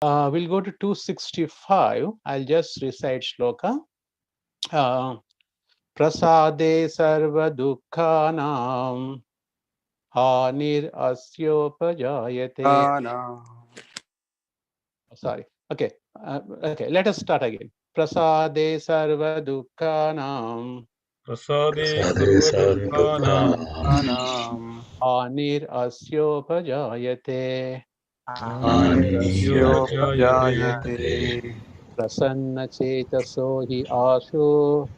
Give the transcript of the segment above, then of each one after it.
We'll go to 265. I'll just recite shloka. Prasade sarva dukkhanam hanir asyopajayate. Sorry. Okay. Okay. Let us start again. Prasade sarva dukkhanam Prasade Sadhe sarva sarva dukkhanam hanir asyopajayate. Anindasyopadjayate Prasanna chetaso hi asho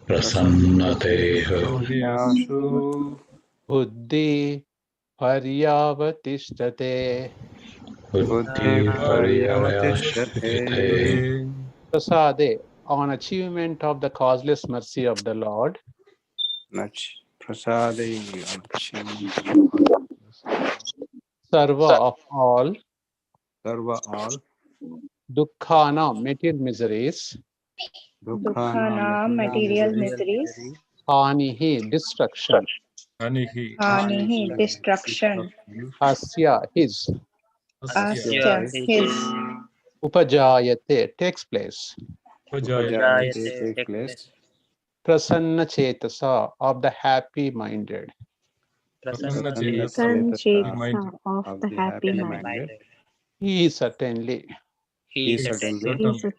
prasannateha Sohyasu buddhi paryavatistate. buddhi Paryavatishyate. paryayasthite. Prasade, on achievement of the causeless mercy of the Lord, Prasade sarva of all, Sarva all dukkhana, material miseries, Dukkhana material miseries, hanihi, destruction, Anihi hanihi, destruction, asya, his, asya asya, his, upajayate, takes place, upajayate take place. prasanna chetasa, of the happy minded. prasanna chedasa Sanchetsa minded. of the happy mind. He certainly, He He certainly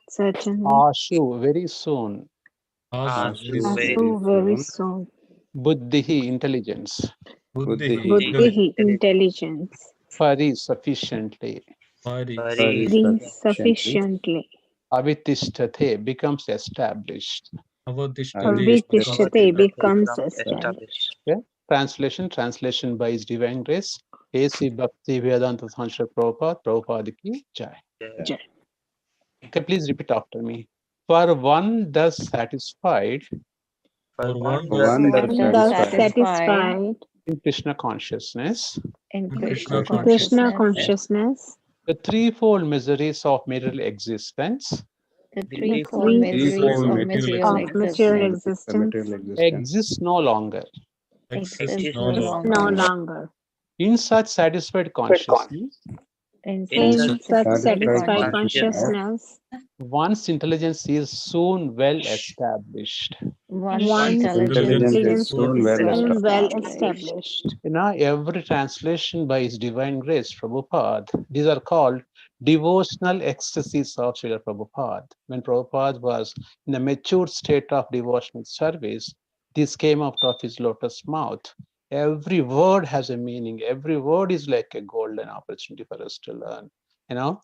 certainly, ashu, very soon, Asu very Asu soon. very asu very soon soon, buddhihi, intelligence, Buddhihi Buddhihi buddhihi, intelligence, pari, sufficiently, Pari Pari Re sufficiently sufficiently, avitishthathe, becomes established. Avadhishtati becomes avitishyate becomes established. established. Okay? Translation by His Divine Grace, A.C. Bhakti Vedanta Sanskrit Prabhupada, Prabhupada ki Jai. Jai. Okay, please repeat after me. For one thus satisfied For one thus one that One thus satisfied satisfied in Krishna consciousness, in in Krishna Krishna in Krishna consciousness, consciousness, the threefold miseries of material existence the the threefold miseries threefold of threefold material material of existence material existence the material existence existence exist no longer. exists exist no no exists longer. no longer. longer. In such satisfied consciousness, In In such such satisfied satisfied satisfied consciousness, consciousness consciousness, one's intelligence is soon well established. one's one's intelligence Intelligence is is intelligence soon soon is soon well well soon well established. established. Every translation by His Divine Grace, Prabhupada, these are called devotional ecstasies of Srila Prabhupada. When Prabhupada was in the mature state of devotional service, this came out of his lotus mouth. Every word has a meaning. Every word is like a golden opportunity for us to learn. The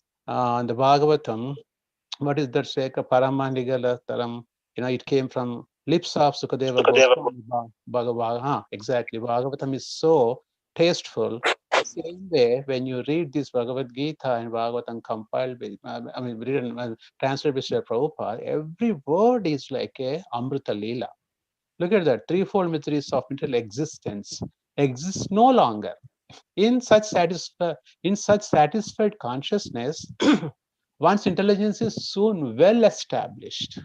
Bhagavatam, what is that Sheka Paramanigala Taram? It came from lips of Sukadeva Goswami. Bhagavad, exactly. Bhagavatam is so tasteful. Same way, when you read this Bhagavad Gita and Bhagavatam compiled by, written, translated by Srila Prabhupada, every word is like a Amrita Leela. Look at that. Threefold mysteries of material existence exist no longer. In such satisfied consciousness, one's intelligence is soon well established.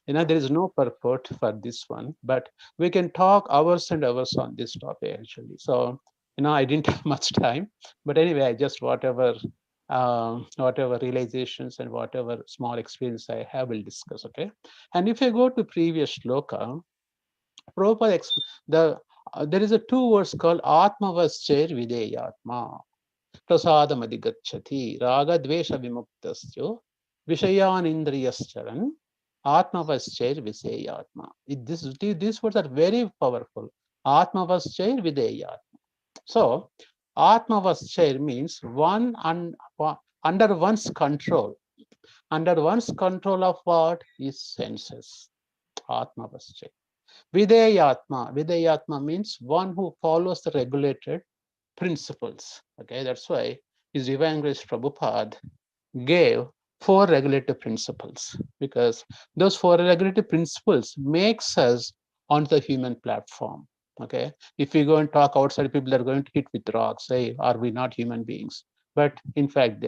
There is no purport for this one, but we can talk hours and hours on this topic actually. So, I didn't have much time, but anyway, I just whatever realizations and whatever small experience I have will discuss. Okay, and if I go to previous shloka, Prabhupada there is a two words called Atma Vaschair Videyatma. Prasadam Adigachati, Raga Dvesha Vimuktasyo, Vishayan Indriyascharan, Atma Vaschair Viseyatma. These words are very powerful. Atma Vaschair Videyatma. So, Atma Vaschair means under one's control. Under one's control of what? Is senses. Atma Vaschair. Videyatma means one who follows the regulated principles. Okay, that's why His Divine Grace Prabhupada gave four regulative principles, because those four regulative principles makes us on the human platform. Okay, if we go and talk outside, people are going to hit with rocks, say, are we not human beings? But in fact,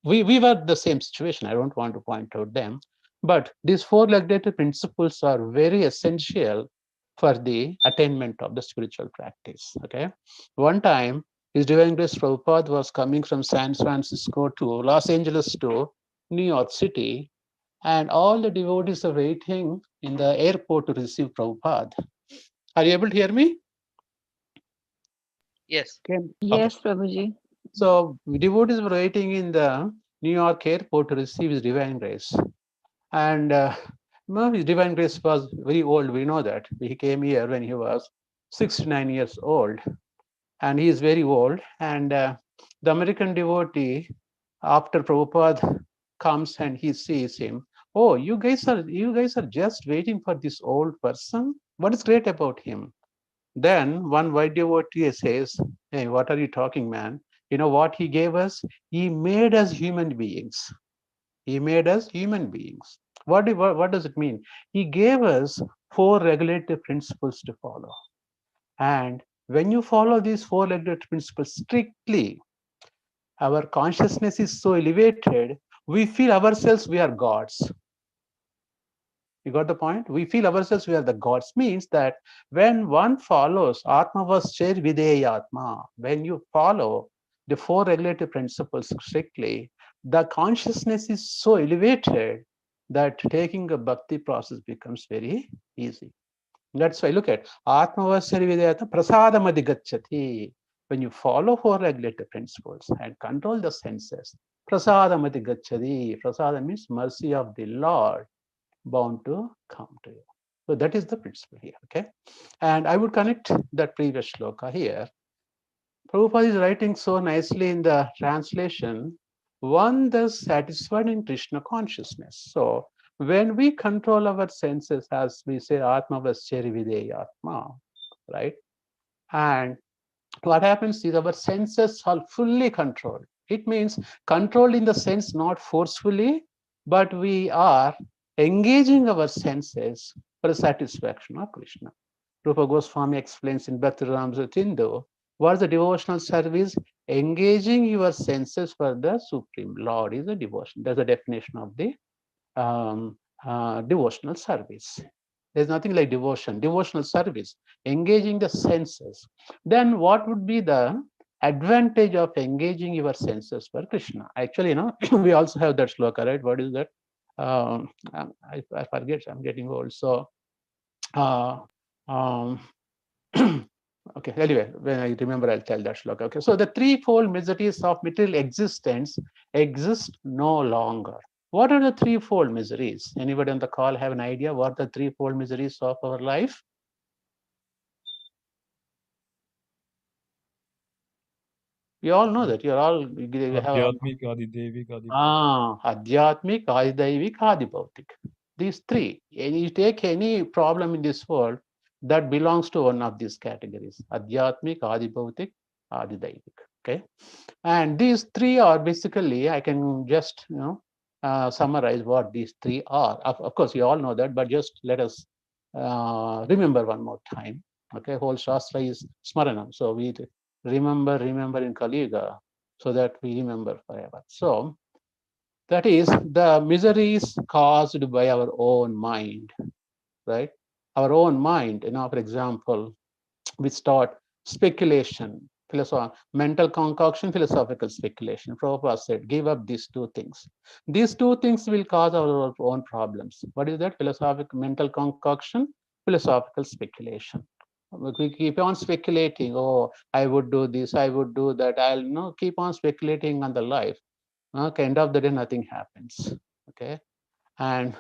we were the same situation. I don't want to point out them, but these four regulative principles are very essential for the attainment of the spiritual practice. Okay, one time His Divine Grace Prabhupada was coming from San Francisco to Los Angeles to New York City, and all the devotees are waiting in the airport to receive Prabhupada. Are you able to hear me? Yes. Okay. Yes, Prabhuji. So devotees were waiting in the New York airport to receive his Divine Grace. And his Divine Grace was very old, we know that. He came here when he was 69 years old. And he is very old. And the American devotee, after Prabhupada comes and he sees him, oh, you guys are just waiting for this old person. What is great about him? Then one white devotee says, hey, what are you talking, man? You know what he gave us? He made us human beings. He made us human beings. What does it mean? He gave us 4 regulative principles to follow. And when you follow these 4 regulative principles strictly, our consciousness is so elevated, we feel ourselves we are gods. You got the point? We feel ourselves we are the gods. Means that when one follows Atma Vascher Videyatma, when you follow the 4 regulative principles strictly, the consciousness is so elevated that taking a bhakti process becomes very easy. That's why look at Atma Vascher Videyatma Prasadam Adhigacchati. When you follow 4 regulative principles and control the senses, Prasadam Adhigacchati. Prasada means mercy of the Lord bound to come to you. So that is the principle here, okay? And I would connect that previous shloka here. Prabhupada is writing so nicely in the translation, one thus satisfied in Krishna consciousness. So when we control our senses, as we say, Atma Vaschari Videya Atma, right? And what happens is our senses are fully controlled. It means controlled in the sense not forcefully, but we are engaging our senses for the satisfaction of Krishna. Rupa Goswami explains in Bhakti Ramsatindo, what is the devotional service? Engaging your senses for the Supreme Lord is a devotion. That's the definition of the devotional service. There's nothing like devotion, devotional service, engaging the senses. Then what would be the advantage of engaging your senses for Krishna? Actually, we also have that shloka, right? What is that? I forget, I'm getting old. So, uh, um, okay, anyway, when I remember, I'll tell that shloka. Okay, so the threefold miseries of material existence exist no longer. What are the threefold miseries? Anybody on the call have an idea what the threefold miseries of our life? You all know that. You're all you have Adhyatmik, Adi Devik, Adi Adhyatmik, Adidaivik, Adibhautik. These 3. And you take any problem in this world that belongs to one of these categories: Adhyatmik, Adibhautik, Adidaivik. Okay. And these 3 are basically, I can just summarize what these 3 are. Of course, you all know that, but just let us remember one more time. Okay, whole Shastra is Smaranam. So we remember in Kali Yuga, so that we remember forever. So that is the miseries caused by our own mind, right? Our own mind, for example, we start speculation, mental concoction, philosophical speculation. Prabhupada said, give up these 2 things. These 2 things will cause our own problems. What is that? Philosophical mental concoction, philosophical speculation. We keep on speculating, oh, I would do this, I would do that. I'll keep on speculating on the life. Okay, end of the day, nothing happens. Okay. And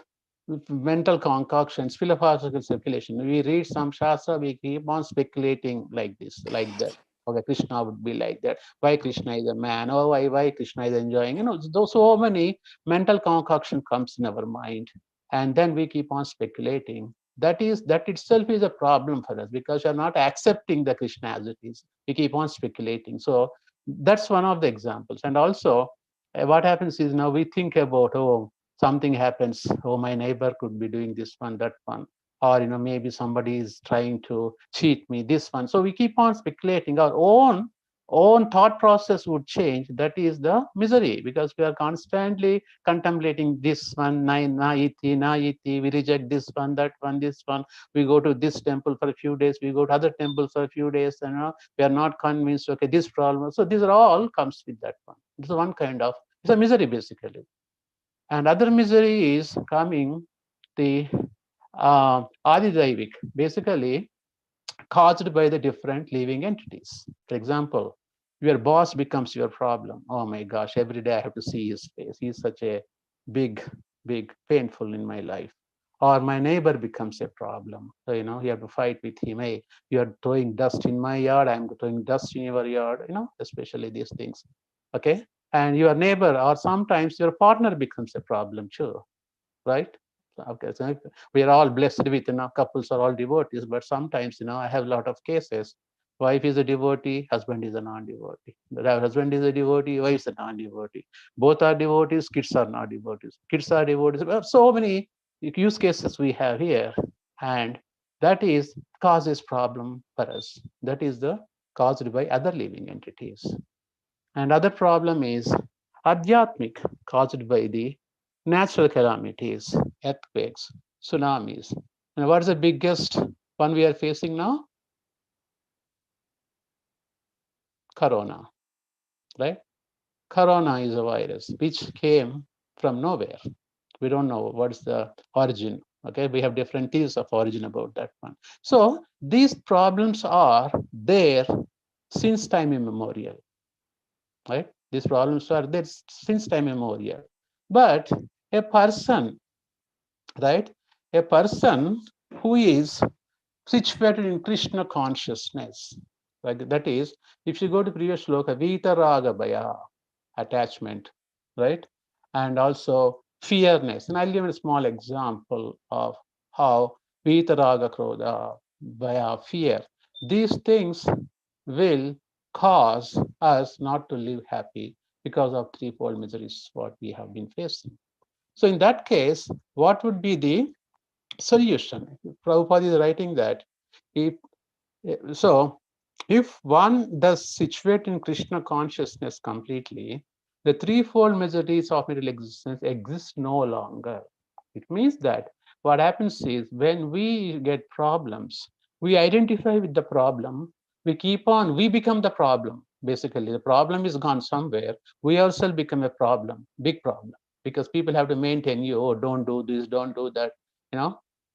mental concoctions, philosophical speculation. We read some Shastra, we keep on speculating like this, like that. Okay, Krishna would be like that. Why Krishna is a man? Oh, why Krishna is enjoying? Those so many mental concoction comes in our mind, and then we keep on speculating. That itself is a problem for us because we are not accepting the Krishna as it is. We keep on speculating. So that's one of the examples. And also, what happens is now we think about, oh, something happens, oh, my neighbor could be doing this one, that one, or maybe somebody is trying to cheat me, this one. So we keep on speculating our own own thought process would change, that is the misery, because we are constantly contemplating this one, naiti, we reject this one, that one, this one. We go to this temple for a few days, we go to other temples for a few days, and we are not convinced, okay, this problem. So these are all comes with that one. It's one kind of, it's a misery basically. And other misery is coming the Adidaivik, basically caused by the different living entities. For example, your boss becomes your problem. Oh my gosh, every day I have to see his face. He's such a big, big painful in my life. Or my neighbor becomes a problem. So, you have to fight with him. Hey, you're throwing dust in my yard, I'm throwing dust in your yard, especially these things. Okay. And your neighbor, or sometimes your partner becomes a problem too, right? Okay, so we are all blessed with, couples are all devotees, but sometimes, I have a lot of cases. Wife is a devotee, husband is a non-devotee. The husband is a devotee, wife is a non-devotee. Both are devotees, kids are not devotees. Kids are devotees. Well, so many use cases we have here, and that is causes problem for us. That is the caused by other living entities. And other problem is adhyatmic, caused by the natural calamities, earthquakes, tsunamis. And what is the biggest one we are facing now? Corona, right? Corona is a virus which came from nowhere. We don't know what's the origin. Okay, we have different theories of origin about that one. So these problems are there since time immemorial, right? These problems are there since time immemorial. But a person, right? A person who is situated in Krishna consciousness, like that is, if you go to previous shloka, Vita Raga Bhaya, attachment, right? And also fearness. And I'll give a small example of how Vita Raga Krodha, Bhaya, fear. These things will cause us not to live happy because of threefold miseries, what we have been facing. So in that case, what would be the solution? Prabhupada is writing that if so, if one does situate in Krishna consciousness completely, the threefold miseries of material existence exist no longer. It means that what happens is when we get problems, we identify with the problem, we become the problem. Basically, the problem is gone somewhere. We ourselves become a problem, big problem, because people have to maintain you. Oh, don't do this, don't do that.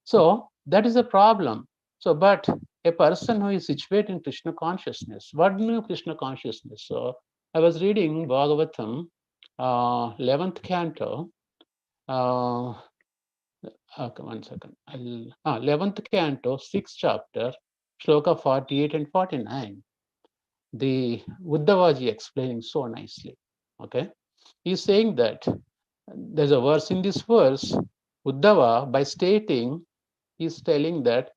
So that is a problem. So, but a person who is situated in Krishna consciousness, what do you know Krishna consciousness? So, I was reading Bhagavatam, 11th canto. Okay, 1 second. 11th canto, 6th chapter, shloka 48 and 49. The Uddhavaji explaining so nicely. Okay, he's saying that there's a verse in this verse. Uddhava, by stating, he's telling that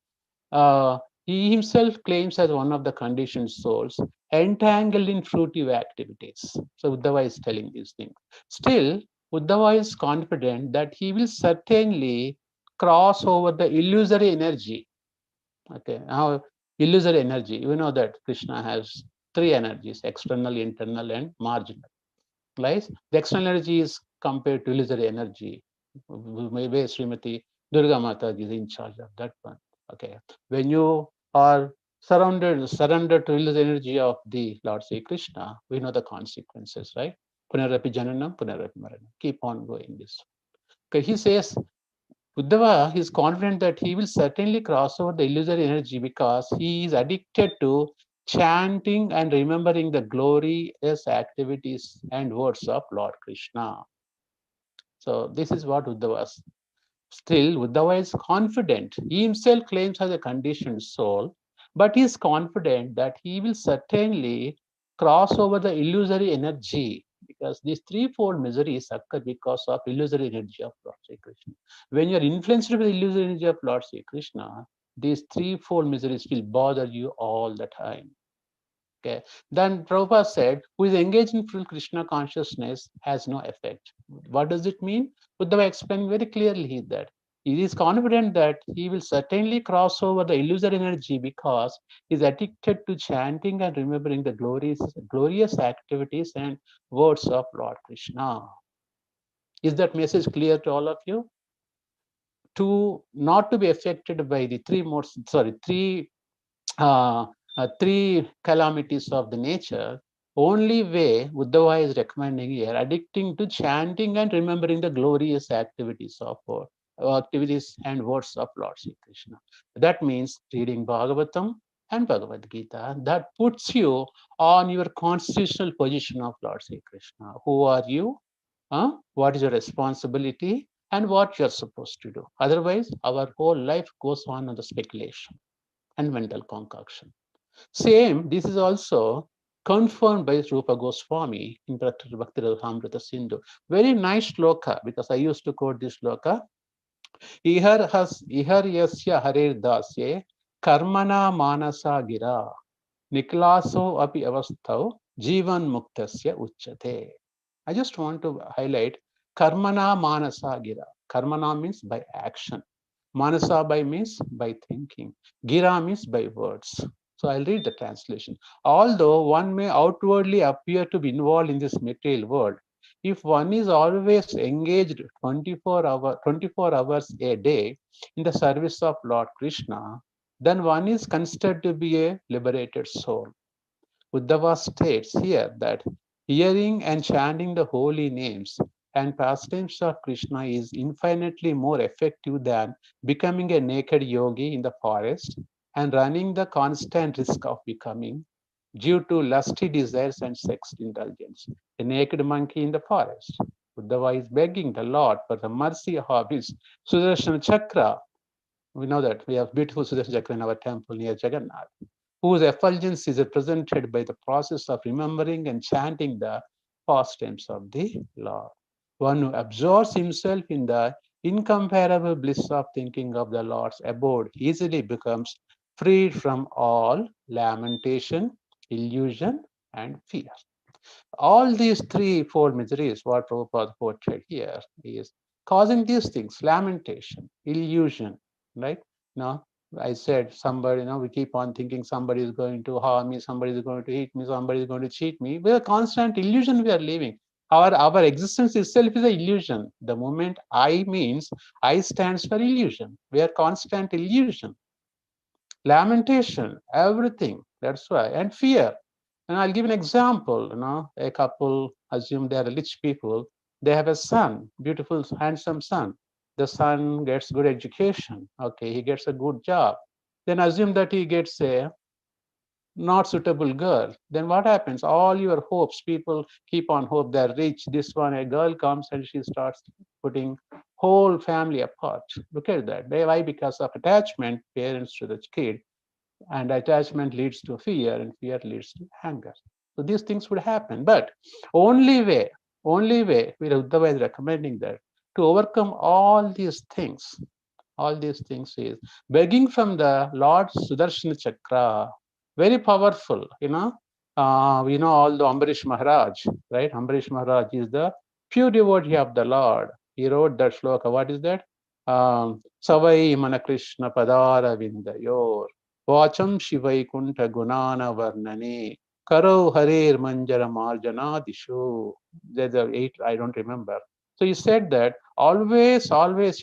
he himself claims as one of the conditioned souls entangled in fruitive activities. So Uddhava is telling these things. Still, Uddhava is confident that he will certainly cross over the illusory energy. Okay, now illusory energy, you know that Krishna has three energies: external, internal, and marginal. Right? The external energy is compared to illusory energy. Maybe Srimati Durga Mata is in charge of that one. Okay. When you are surrendered to illusory energy of the Lord Sri Krishna, we know the consequences, right? Punarapi Jananam, Punarapi Maranam. Keep on going this. Okay, he says Uddhava is confident that he will certainly cross over the illusory energy because he is addicted to chanting and remembering the glorious activities and words of Lord Krishna. So this is what Uddhava is. Still, Uddhava is confident. He himself claims as a conditioned soul, but he is confident that he will certainly cross over the illusory energy, because these threefold miseries occur because of illusory energy of Lord Sri Krishna. When you are influenced by the illusory energy of Lord Sri Krishna, these threefold miseries will bother you all the time. Okay. Then Prabhupada said, who is engaged in full Krishna consciousness has no effect. What does it mean? Uddhava explained very clearly that He is confident that he will certainly cross over the illusory energy because he is addicted to chanting and remembering the glorious activities and words of Lord Krishna. Is that message clear to all of you? To not to be affected by the uh, three calamities of the nature, only way Uddhava is recommending here, addicting to chanting and remembering the glorious activities of activities and words of Lord Sri Krishna. That means reading Bhagavatam and Bhagavad Gita. That puts you on your constitutional position of Lord Sri Krishna. Who are you? What is your responsibility? And what you're supposed to do. Otherwise, our whole life goes on the speculation and mental concoction. Same, this is also confirmed by Rupa Goswami in Bhakti Rasamrita Sindhu. Very nice shloka, because I used to quote this shloka. Ihar yasya harer dasye karmana manasa gira niklaso api avasthav jivan muktasya uchyate. I just want to highlight karmana manasa gira. Karmana means by action. Manasa by means by thinking. Gira means by words. So I'll read the translation. Although one may outwardly appear to be involved in this material world, if one is always engaged 24 hours a day in the service of Lord Krishna, then one is considered to be a liberated soul. Uddhava states here that hearing and chanting the holy names and pastimes of Krishna is infinitely more effective than becoming a naked yogi in the forest and running the constant risk of becoming, due to lusty desires and sex indulgence, a naked monkey in the forest. Uddhava is begging the Lord for the mercy of his Sudarshan Chakra. We know that we have beautiful Sudarshan Chakra in our temple near Jagannath, whose effulgence is represented by the process of remembering and chanting the pastimes of the Lord. One who absorbs himself in the incomparable bliss of thinking of the Lord's abode easily becomes freed from all lamentation, illusion, and fear. All these threefold miseries, what Prabhupada portrayed here, is causing these things: lamentation, illusion, right? Now, I said somebody, we keep on thinking somebody is going to harm me, somebody is going to hit me, somebody is going to cheat me. We are constant illusion we are living. Our existence itself is an illusion. The moment I means I stands for illusion. We are constant illusion. Lamentation, everything. That's why. And fear. And I'll give an example. A couple, assume they are rich people. They have a son, beautiful, handsome son. The son gets good education. Okay, he gets a good job. Then assume that he gets a not suitable girl. Then what happens? All your hopes, people keep on hope they're rich. This one, a girl comes and she starts putting whole family apart. Look at that. Why? Because of attachment, parents to the kid. And attachment leads to fear, and fear leads to anger. So these things would happen. But only way Uddhava is recommending that to overcome all these things is begging from the Lord Sudarshana Chakra. Very powerful, all the Ambarish Maharaj, right? Ambarish Maharaj is the pure devotee of the Lord. He wrote that shloka. What is that? Savai Mana Krishna Padara Vindayor. Vacham Shivai Kunta Gunana Varnane. Karo Harir Manjara Marjana Dishu. There's 8, I don't remember. So he said that always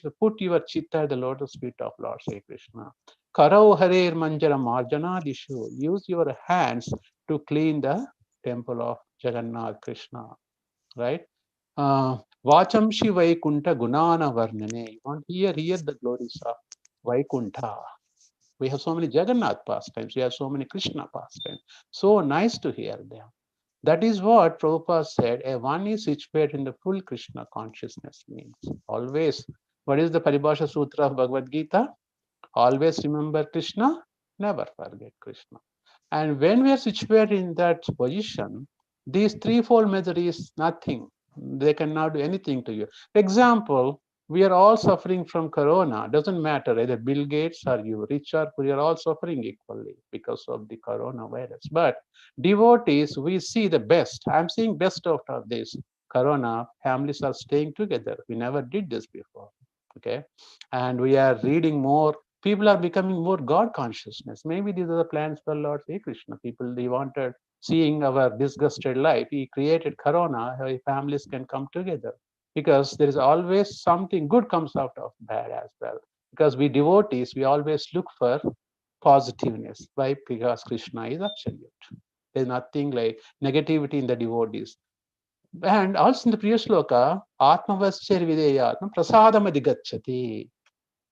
you put your chitta at the lotus feet of Lord Sri Krishna. Karau Harir Manjara Marjana Dishu. Use your hands to clean the temple of Jagannath Krishna. Right? Vacham Shivaikunta Gunana Varnane. You want hear the glories of Vaikuntha. We have so many Jagannath pastimes. We have so many Krishna pastimes. So nice to hear them. That is what Prabhupada said, one is situated in the full Krishna consciousness means. Always, what is the Paribhasha Sutra of Bhagavad Gita? Always remember Krishna, never forget Krishna. And when we are situated in that position, these threefold measure is nothing. They cannot do anything to you. For example, we are all suffering from corona. Doesn't matter either Bill Gates or you, rich or poor, we are all suffering equally because of the coronavirus. But devotees, we see the best. I'm seeing best out of this corona. Families are staying together. We never did this before. Okay, and we are reading more. People are becoming more God consciousness. Maybe these are the plans for Lord Sri Krishna. People, they wanted seeing our disgusted life. He created Corona. How families can come together, because there is always something good comes out of bad as well. Because we devotees, we always look for positiveness. Why? Because Krishna is absolute. There's nothing like negativity in the devotees. And also in the previous sloka, Atmavaschar Videyatma Prasadam.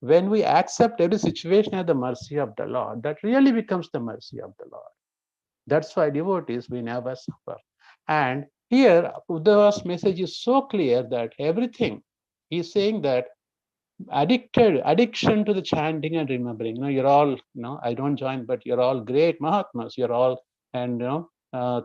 When we accept every situation at the mercy of the Lord, that really becomes the mercy of the Lord. That's why devotees, we never suffer. And here, Uddhava's message is so clear that everything, he's saying that addiction to the chanting and remembering. You're all, I don't join, but you're all great Mahatmas. You're all, and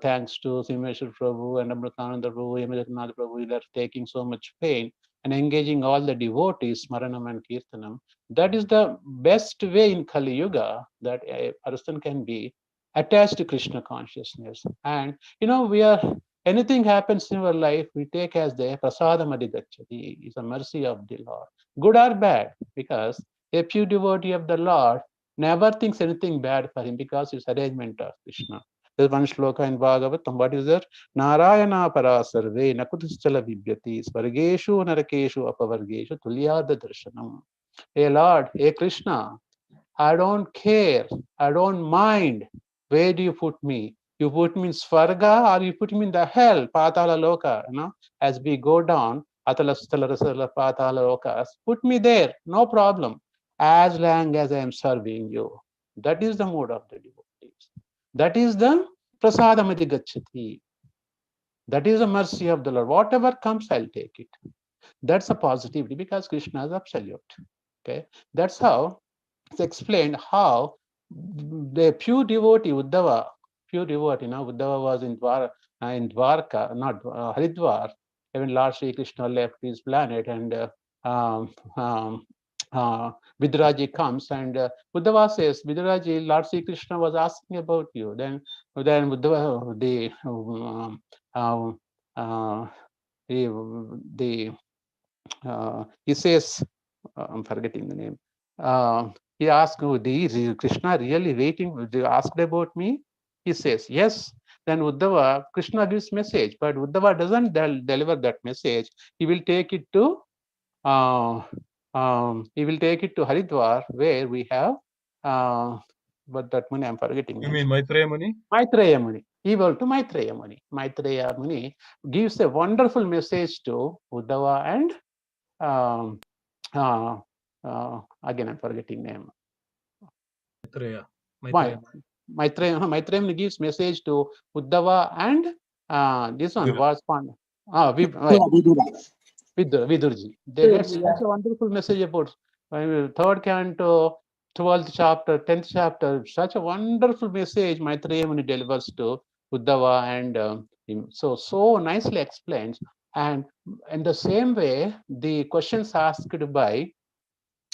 thanks to Simeshwar Prabhu and Amritananda Prabhu, Yamajagannath Prabhu, they're taking so much pain and engaging all the devotees, Smaranam and Kirtanam. That is the best way in Kali Yuga that a person can be attached to Krishna consciousness. And we are, anything happens in our life, we take as the prasadam adhigacchati, is a mercy of the Lord, good or bad, because a pure devotee of the Lord never thinks anything bad for him, because it's arrangement of Krishna. There's one shloka in Bhagavad. What is there? Narayana parasarve nakutischala vibhyati svargeshu narakeshu apavargeshu tulyada darshanam. Hey Lord, hey Krishna, I don't care, I don't mind. Where do you put me? You put me in Svarga or you put me in the hell, Patala Loka, as we go down, Atala Stala Rasala Patala Lokas, put me there, no problem, as long as I am serving you. That is the mood of the devotees. That is the Prasadamati Gachati. That is the mercy of the Lord. Whatever comes, I'll take it. That's a positivity, because Krishna is absolute. Okay, that's how it's explained how the pure devotee Uddhava, Uddhava was in Dwarka, not Haridwar, when Lord Sri Krishna left his planet, and um, um, Vidraji comes, and Uddhava says, Vidraji, Lord Sri Krishna was asking about you. Then Uddhava, he says, I'm forgetting the name. He asked, is Krishna really waiting? They asked about me? He says, yes. Then Uddhava, Krishna gives message, but Uddhava doesn't deliver that message. He will take it to Haridwar, where we have, but that Muni, I'm forgetting. You mean Maitreya Muni? Maitreya Muni. Equal to Maitreya Muni. Maitreya Muni gives a wonderful message to Uddhava and again, I'm forgetting name. Maitreya. Maitreya gives message to Uddhava and this one was fun. Vidurji. They get such a wonderful message about third canto, 12th chapter, 10th chapter. Such a wonderful message Maitreya Muni delivers to Uddhava, and him. So nicely explains. And in the same way, the questions asked by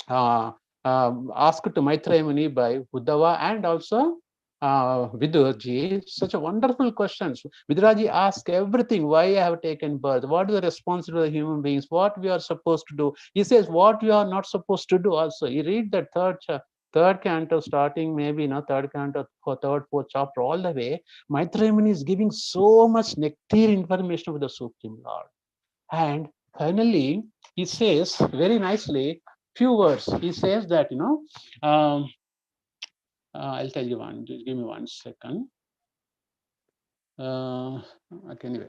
asked to Maitreya Muni by Uddhava and also Vidurji, such a wonderful questions. Viduraji asked everything: why I have taken birth, what is the responsibility of human beings, what we are supposed to do. He says what we are not supposed to do also. You read that third canto, starting maybe third canto, third, fourth chapter, all the way. Maitreya Muni is giving so much nectar information of the Supreme Lord. And finally, he says very nicely, few words. He says that, I'll tell you one, just give me 1 second. Okay, anyway,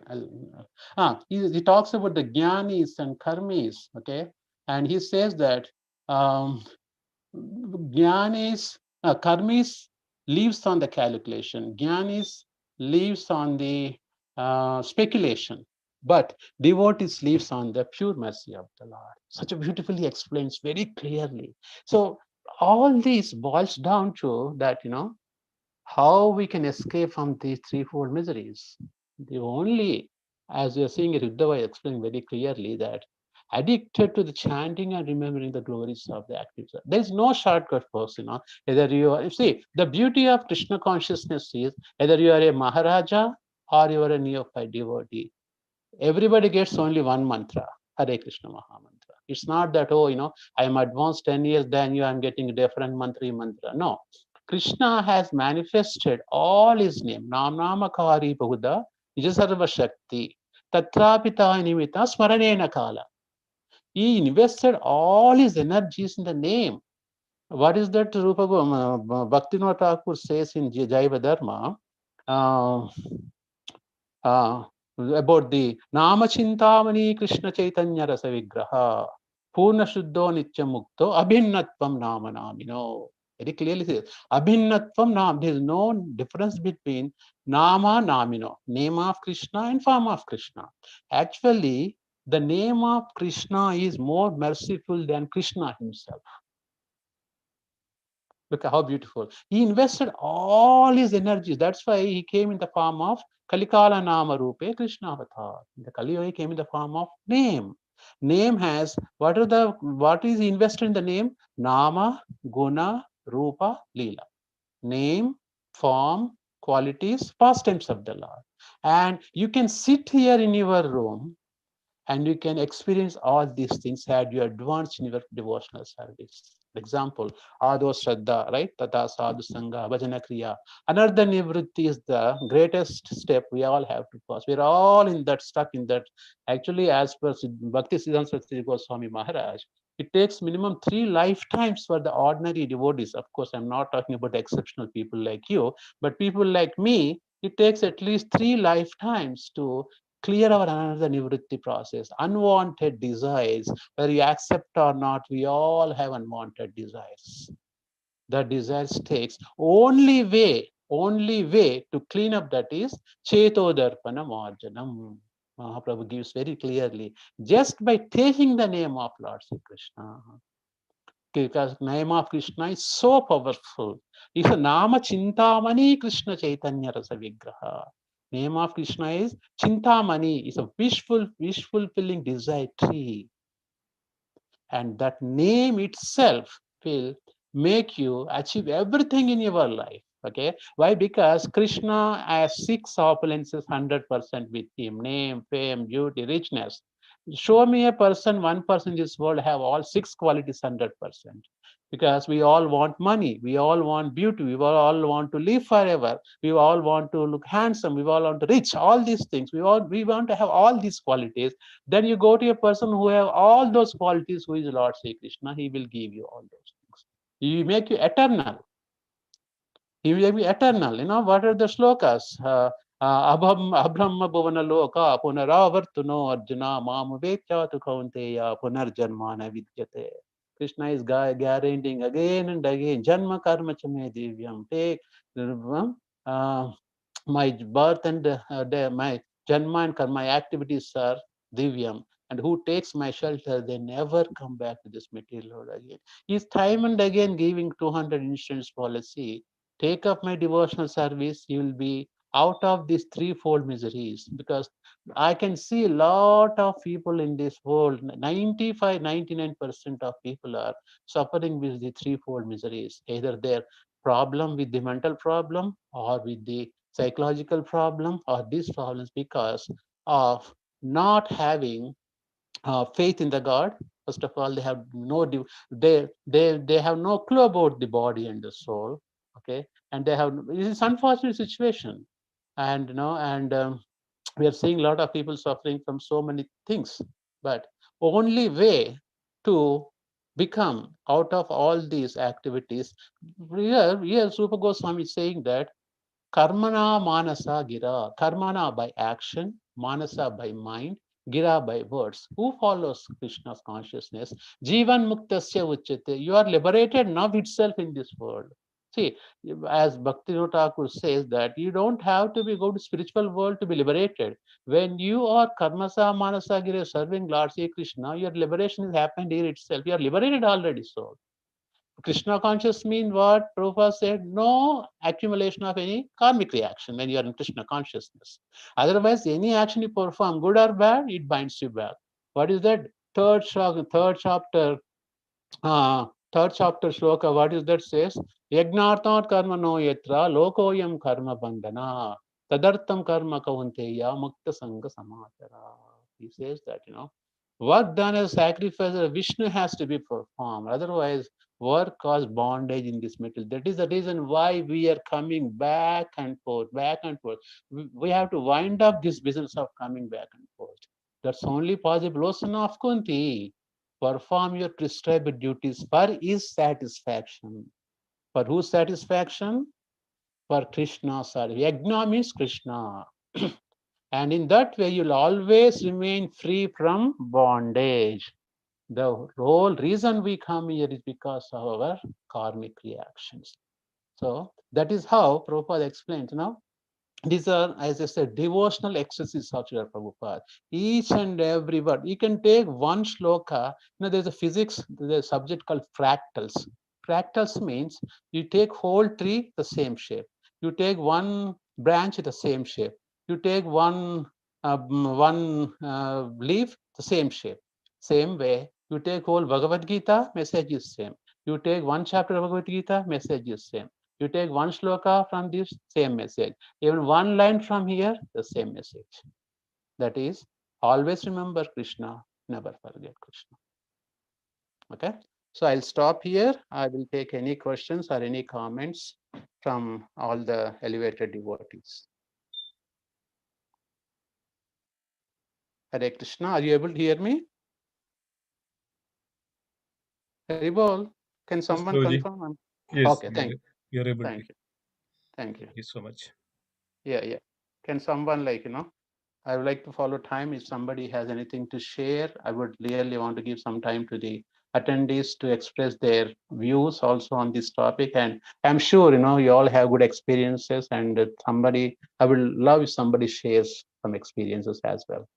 he talks about the jnanis and karmis, okay? And he says that jnanis, karmis lives on the calculation, jnanis lives on the speculation, but devotees lives on the pure mercy of the Lord. Such a beautifully explains very clearly. So all this boils down to that, how we can escape from these threefold miseries. The only, as you're seeing it, Uddhava explained very clearly that addicted to the chanting and remembering the glories of the actives. There's no shortcut first, Either you are, you see, the beauty of Krishna consciousness is either you are a Maharaja or you are a neophyte devotee. Everybody gets only one mantra, Hare Krishna Mahamantra. It's not that, oh, I am advanced 10 years than you, I'm getting a different mantra. No. Krishna has manifested all his name. Namakari Bahuda, Nijasarva Shakti, Tatrapita Nimita Smaranena Kala. He invested all his energies in the name. What is that Rupa Bhaktivinoda Thakur says in Jaiva Dharma? Uh, uh, about the Nama Chintamani Krishna Chaitanya Rasa Vigraha Purna Shuddho Nitya Mukto Abhinnatvam Nama Namino. Very clearly says Abhinnatvam Nam. There is no difference between Nama Namino, name of Krishna and form of Krishna. Actually, the name of Krishna is more merciful than Krishna himself. Look how beautiful. He invested all his energies. That's why he came in the form of Kalikala Nama Rupe Krishna Avatar. The Kali Yuga came in the form of name. Name has what is invested in the name? Nama, Guna, Rupa, Leela. Name, form, qualities, pastimes of the Lord. And you can sit here in your room and you can experience all these things had you advanced in your devotional service. Example, Ado Shraddha, right? Tata Sadhu Sangha, Bhajana Kriya. Another Nivritti is the greatest step we all have to pass. We're all in that, stuck in that. Actually, as per Bhakti Siddhanta Saraswati Goswami Maharaj, it takes minimum 3 lifetimes for the ordinary devotees. Of course, I'm not talking about exceptional people like you, but people like me, it takes at least 3 lifetimes to clear our another nivritti process. Unwanted desires, whether you accept or not, we all have unwanted desires. The desires takes only way to clean up, that is Cheto Darpana Marjanam. Mahaprabhu gives very clearly, just by taking the name of Lord Sri Krishna. Because name of Krishna is so powerful. It's a Nama Chintamani Krishna Chaitanya Rasa Vigraha. Name of Krishna is Chintamani. It's a wish fulfilling desire tree. And that name itself will make you achieve everything in your life. Okay. Why? Because Krishna has 6 opulences 100% with him: name, fame, beauty, richness. Show me a person, one person in this world have all 6 qualities 100%. Because we all want money, we all want beauty, we all want to live forever, we all want to look handsome, we all want to rich, all these things. We want to have all these qualities. Then you go to a person who have all those qualities, who is Lord Sri Krishna. He will give you all those things. He will make you eternal. He will be eternal. What are the slokas? Abrahma bhuvana loka punaravartuno arjuna mam vetya tu kaunteya punarjanmana vidyate. Krishna is guaranteeing again and again, Janma karma chame divyam. Take my birth and my Janma and karma, my activities are divyam. And who takes my shelter, they never come back to this material world again. He's time and again giving 200 insurance policy. Take up my devotional service, you will be out of these threefold miseries. Because I can see a lot of people in this world, 99% of people are suffering with the threefold miseries. Either their problem with the mental problem, or with the psychological problem, or these problems because of not having faith in the God. First of all, they have they have no clue about the body and the soul. Okay, and they have, it is unfortunate situation, and we are seeing a lot of people suffering from so many things. But only way to become out of all these activities, here Rupa Goswami is saying that Karmana Manasa Gira. Karmana by action, Manasa by mind, Gira by words. Who follows Krishna's consciousness? Jivan Muktasya Uchyate. You are liberated now itself in this world. See, as Bhaktivinoda Thakur says that you don't have to go to spiritual world to be liberated. When you are Karmasa Manasa Gira serving Lord Sri Krishna, your liberation has happened here itself. You are liberated already. So Krishna conscious means what? Prabhupada said, no accumulation of any karmic reaction when you are in Krishna consciousness. Otherwise, any action you perform, good or bad, it binds you back. What is that? Third chapter, third chapter shloka, what is that says? Yagnartat karma no yatra lokoyam karma bandhana tadartam karma kaunteya mukta sangha samachara. He says that, Work done as sacrifice of Vishnu has to be performed. Otherwise, work causes bondage in this material. That is the reason why we are coming back and forth, back and forth. We have to wind up this business of coming back and forth. That's only possible. O son of Kunti, perform your prescribed duties for his satisfaction. For whose satisfaction? For Krishna's satisfaction. Yajna means Krishna. And in that way, you'll always remain free from bondage. The whole reason we come here is because of our karmic reactions. So that is how Prabhupada explains. These are, as I said, devotional exercises of Srila Prabhupada. Each and every word. You can take one shloka. There's a physics, there's a subject called fractals. Fractals means you take whole tree, the same shape. You take one branch, the same shape. You take one leaf, the same shape. Same way, you take whole Bhagavad Gita, message is same. You take one chapter of Bhagavad Gita, message is same. You take one shloka from this, same message. Even one line from here, the same message. That is, always remember Krishna, never forget Krishna. Okay, so I'll stop here. I will take any questions or any comments from all the elevated devotees. Hare Krishna, are you able to hear me? Haribol, can someone Prabhuji. confirm? Yes, Okay, thank you. you are able to. Thank you. Thank you. Thank you so much. Yeah. Can someone I would like to follow time. If somebody has anything to share, I would really want to give some time to the attendees to express their views also on this topic. And I'm sure, you all have good experiences, and I would love if somebody shares some experiences as well.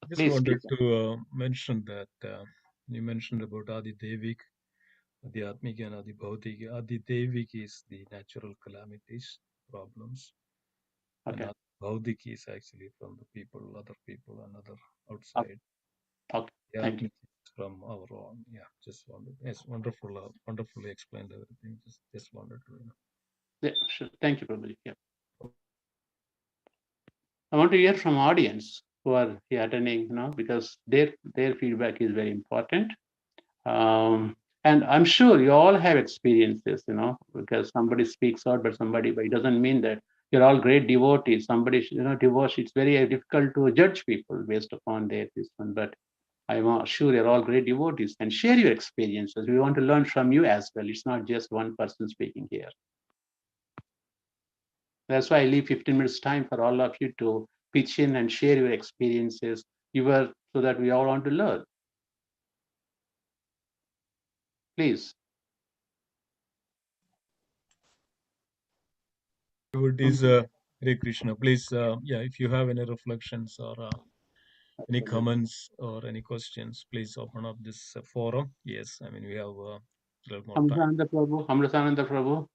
Just Please wanted speak. to mention that you mentioned about Adi Devik, Adi Atmik and Adi Bhautik. Adi Devik is the natural calamities, problems. Okay. And Bhautik is actually from the people, other people, and other outside. Okay. Thank you. From our own. Yeah, just wanted. Yes, wonderful, wonderfully explained everything. Just wanted to. Yeah, sure. Thank you, Prabhuji. Yeah. I want to hear from audience who are here attending, because their feedback is very important. And I'm sure you all have experiences, because somebody speaks out, but it doesn't mean that you're all great devotees. Somebody, devotee, it's very difficult to judge people based upon this one, but I'm sure you're all great devotees, and share your experiences. We want to learn from you as well. It's not just one person speaking here. That's why I leave 15 minutes time for all of you to pitch in and share your experiences, so that we all want to learn. Please. Devotees, Hare Krishna. Please, if you have any reflections or any comments or any questions, please open up this forum. Yes, I mean, we have a little more time. Amrasananda Prabhu,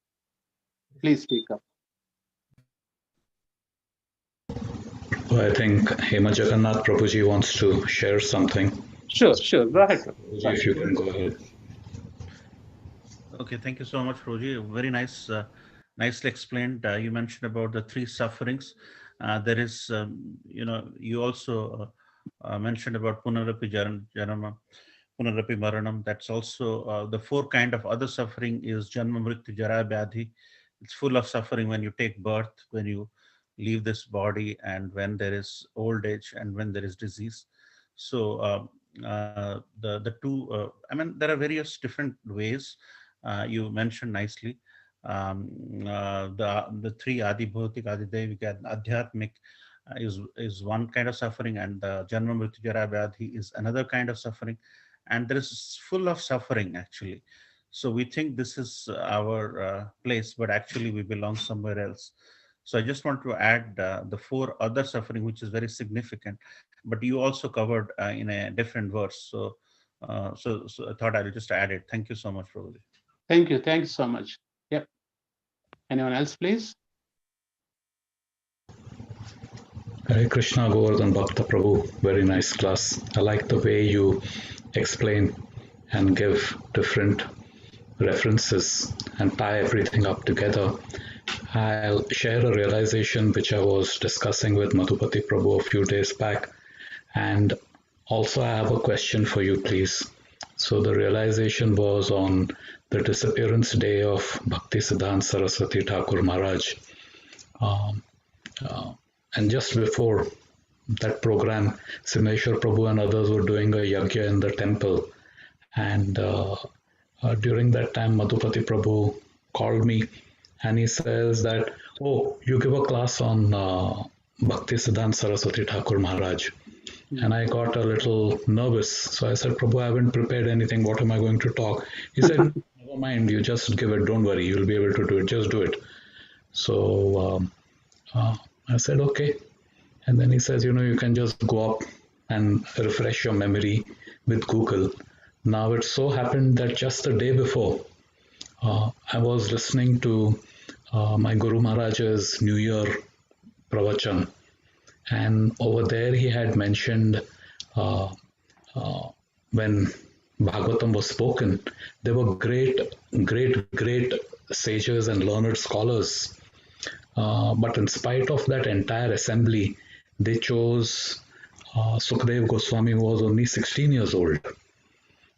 please speak up. I think Hema Jagannath Prabhuji wants to share something. Sure. Go ahead. Prabhuji, if you can go ahead. Okay, thank you so much, Roji. Very nice, nicely explained. You mentioned about the three sufferings. There is, you also mentioned about Punarapi Janama, Punarapi Maranam. That's also the four kind of other suffering is Janma Mrityu Jara Vyadhi. It's full of suffering when you take birth, when you leave this body, and when there is old age, and when there is disease. So the two, there are various different ways. You mentioned nicely the three Adi Bhautik, Adi Devik, and Adhyatmik is one kind of suffering, and the Janma Mrityu Jara Vyadhi is another kind of suffering, and there is full of suffering actually. So we think this is our place, but actually we belong somewhere else. So I just want to add the four other suffering, which is very significant, but you also covered in a different verse. So I thought I'll just add it. Thank you so much, Prabhuji. Thank you. Thanks so much. Yep. Anyone else, please? Hare Krishna, Govardhan Bhakta Prabhu. Very nice class. I like the way you explain and give different references and tie everything up together. I'll share a realization which I was discussing with Madhupati Prabhu a few days back. And also, I have a question for you, please. So, the realization was on the disappearance day of Bhaktisiddhanta Saraswati Thakur Maharaj. And just before that program, Simeshwar Prabhu and others were doing a yajna in the temple. And during that time, Madhupati Prabhu called me and he says that, oh, you give a class on Bhaktisiddhanta Saraswati Thakur Maharaj. And I got a little nervous. So I said, Prabhu, I haven't prepared anything. What am I going to talk? He said, never mind, you just give it. Don't worry. You'll be able to do it. Just do it. So I said, okay. And then he says, you can just go up and refresh your memory with Google. Now, it so happened that just the day before, I was listening to my Guru Maharaj's New Year pravachan. And over there, he had mentioned when Bhagavatam was spoken, there were great sages and learned scholars. But in spite of that entire assembly, they chose Sukadeva Goswami, who was only 16 years old.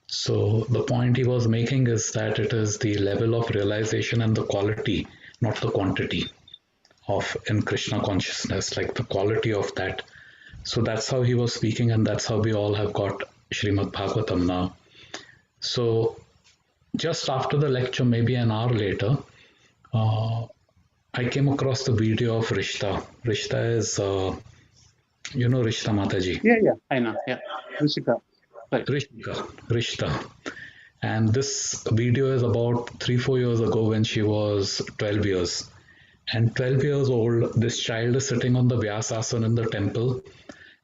So the point he was making is that it is the level of realization and the quality, not the quantity of in Krishna consciousness, like the quality of that. So that's how he was speaking, and that's how we all have got Srimad Bhagavatam now. So just after the lecture, maybe an hour later, I came across the video of Rishta. Rishta is, Rishta Mataji. Yeah, I know. Yeah, Rishika. Right. Rishta. And this video is about 3-4 years ago when she was 12 years. And 12 years old, this child is sitting on the Vyasasana in the temple,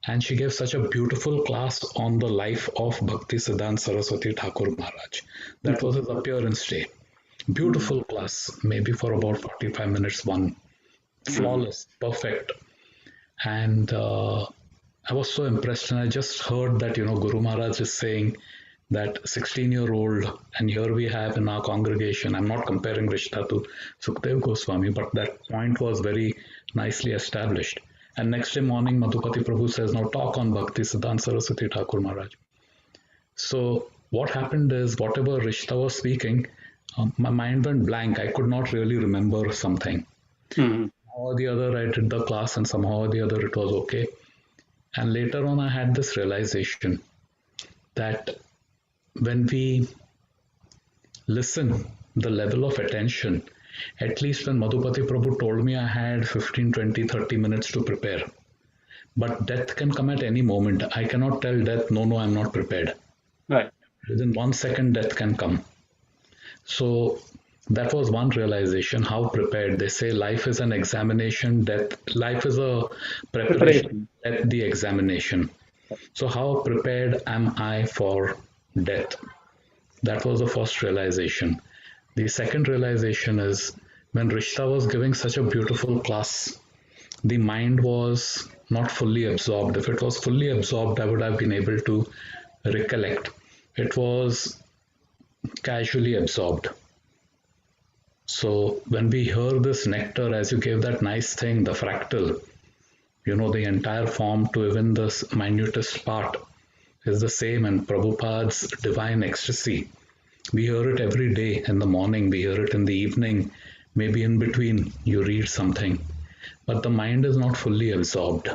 and she gave such a beautiful class on the life of Bhaktisiddhanta Saraswati Thakur Maharaj. That was his appearance day. Beautiful class, maybe for about 45 minutes, one. Flawless, perfect. And I was so impressed, and I just heard that, Guru Maharaj is saying that 16-year-old, and here we have in our congregation, I'm not comparing Rishta to Sukadeva Goswami, but that point was very nicely established. And next day morning, Madhupati Prabhu says, now talk on Bhaktisiddhanta Saraswati Thakur Maharaj. So what happened is, whatever Rishta was speaking, my mind went blank. I could not really remember something. Somehow or the other, I did the class, and somehow or the other, it was okay. And later on, I had this realization that when we listen, the level of attention, at least when Madhupati Prabhu told me I had 15, 20, 30 minutes to prepare. But death can come at any moment. I cannot tell death, no, I'm not prepared. Right. Within 1 second, death can come. So that was one realization, how prepared. They say life is an examination, life is a preparation, death the examination. So how prepared am I for death? That was the first realization. The second realization is when Rishta was giving such a beautiful class, the mind was not fully absorbed. If it was fully absorbed, I would have been able to recollect. It was casually absorbed. So when we hear this nectar, as you gave that nice thing, the fractal, the entire form to even the minutest part is the same, and Prabhupada's divine ecstasy. We hear it every day in the morning, we hear it in the evening, maybe in between you read something, but the mind is not fully absorbed.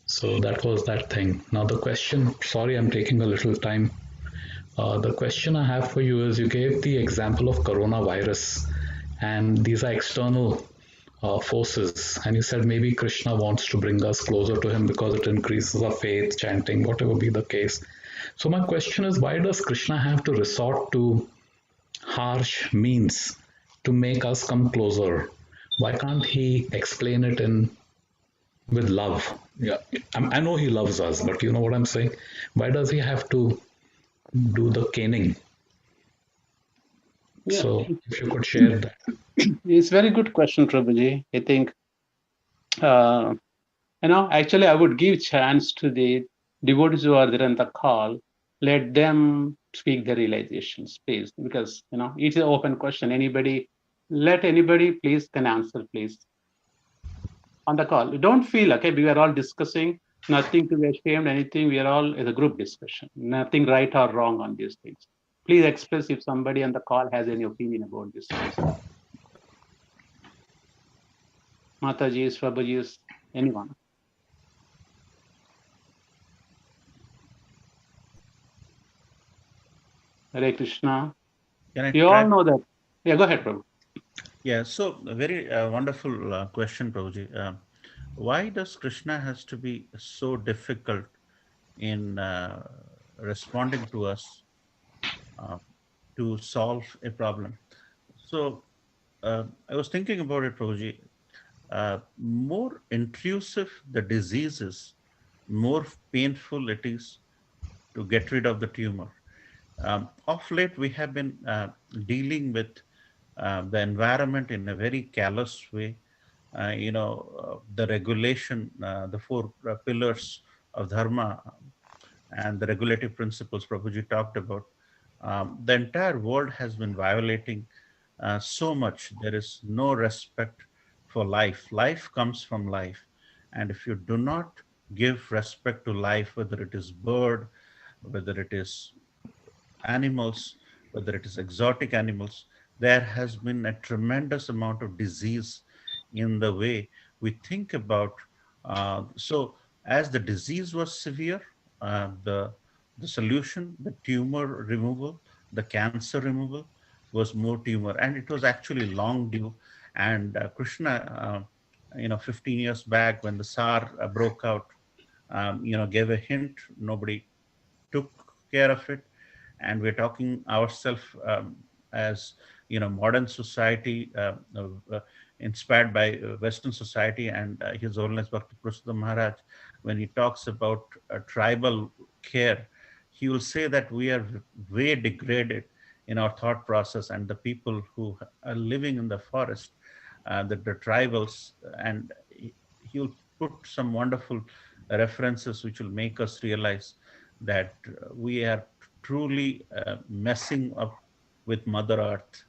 So that was that thing. Now the question, sorry I'm taking a little time. The question I have for you is, you gave the example of coronavirus, and these are external forces, and you said maybe Krishna wants to bring us closer to him because it increases our faith, chanting, whatever be the case. So my question is, why does Krishna have to resort to harsh means to make us come closer? Why can't he explain it with love? Yeah, I know he loves us, but you know what I'm saying? Why does he have to do the caning? Yeah. So if you could share that. It's a very good question, Prabhuji. I think, actually I would give chance to the devotees who are there on the call. Let them speak their realizations, please, because, it's an open question. Anybody Let anybody please can answer, please, on the call. Don't feel, okay, we are all discussing, nothing to be ashamed, anything. We are all in a group discussion, nothing right or wrong on these things. Please express if somebody on the call has any opinion about this, please. Mataji's, Prabhuji's, anyone. Hare Krishna. Can I You try? all know that. Yeah, go ahead, Prabhu. Yeah, so a very wonderful question, Prabhuji. Why does Krishna has to be so difficult in responding to us uh, to solve a problem? So I was thinking about it, Prabhuji. More intrusive the disease is, more painful it is to get rid of the tumor. Of late, we have been dealing with the environment in a very callous way. The regulation, the four pillars of dharma and the regulative principles Prabhuji talked about. The entire world has been violating so much. There is no respect for life. Life comes from life. And if you do not give respect to life, whether it is bird, whether it is animals, whether it is exotic animals, there has been a tremendous amount of disease in the way we think about. So, as the disease was severe, the solution, the tumor removal, the cancer removal, was more tumor, and it was actually long due. And Krishna, 15 years back when the SAR broke out, gave a hint. Nobody took care of it, and we're talking ourselves as modern society, inspired by Western society, and His Holiness Bhakta Prasad Maharaj, when he talks about tribal care, he will say that we are way degraded in our thought process, and the people who are living in the forest, the tribals, and he will put some wonderful references which will make us realize that we are truly messing up with Mother Earth,